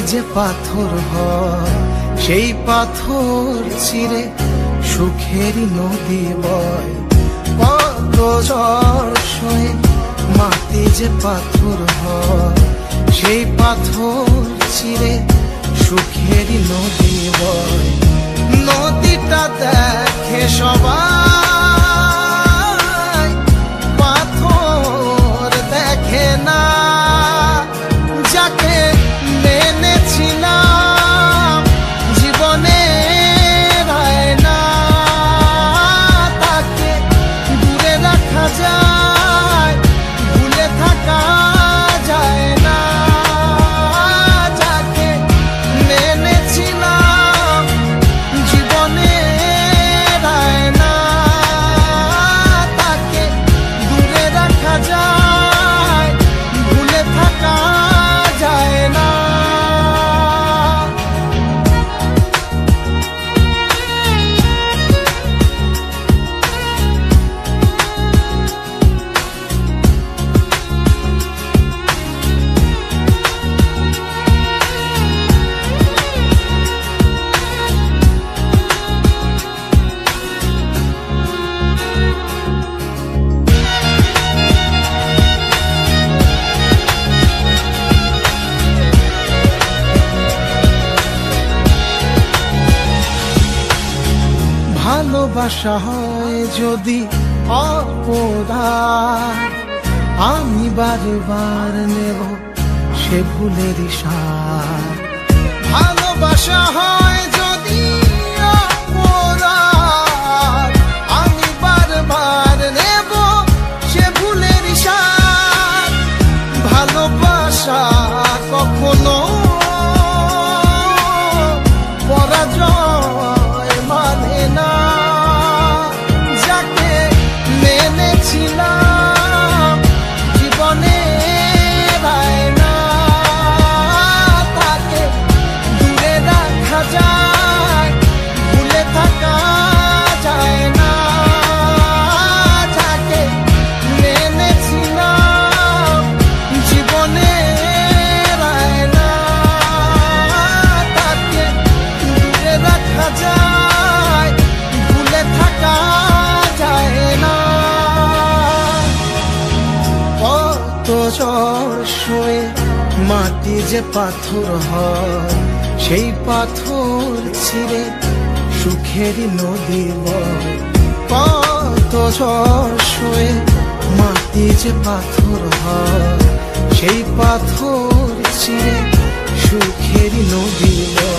যে পাথর হয় সেই পাথর চিরে সুখেরই নদী বয়। কত ঝড় সয়ে মাটি যে পাথর হয় সেই পাথর চিরে সুখেরই নদী বয়। নদীটা দেখে সবাই, পাথর দেখে না। যাকে মেনেছিলাম জীবনে রায় না, তাকে দূরে রাখা যায়, ভুলে থাকা যায় না। যাকে মেনেছিলাম জীবনে রায় না, তাকে দূরে রাখা যায়, ভুলে থাকা যায় না। ভালোবাসা হয় যদি অপরাধ, আমি বারবার নেব সে ভুলেরই স্বাদ। ভালোবাসা হয় যদি অপরাধ, আমি বারবার নেব সে ভুলেরই স্বাদ। ভালোবাসা কখনো পরাজয় মানে না। যাকে মেনেছিলাম জীবনে রায় না, তাকে দূরে রাখা যায়, ভুলে থাকা যায় না। যাকে মেনেছিলাম জীবনে রায় না, তাকে দূরে রাখা যায়, ভুলে থাকা যায় না। কত ঝড় সয়ে মাটি যে পাথর হয় সেই পাথর ছিঁড়ে সুখেরই নদী বয়। কত ঝড় সয়ে মাটি যে পাথর হয় সেই পাথর চিরে সুখেরই নদী বয়।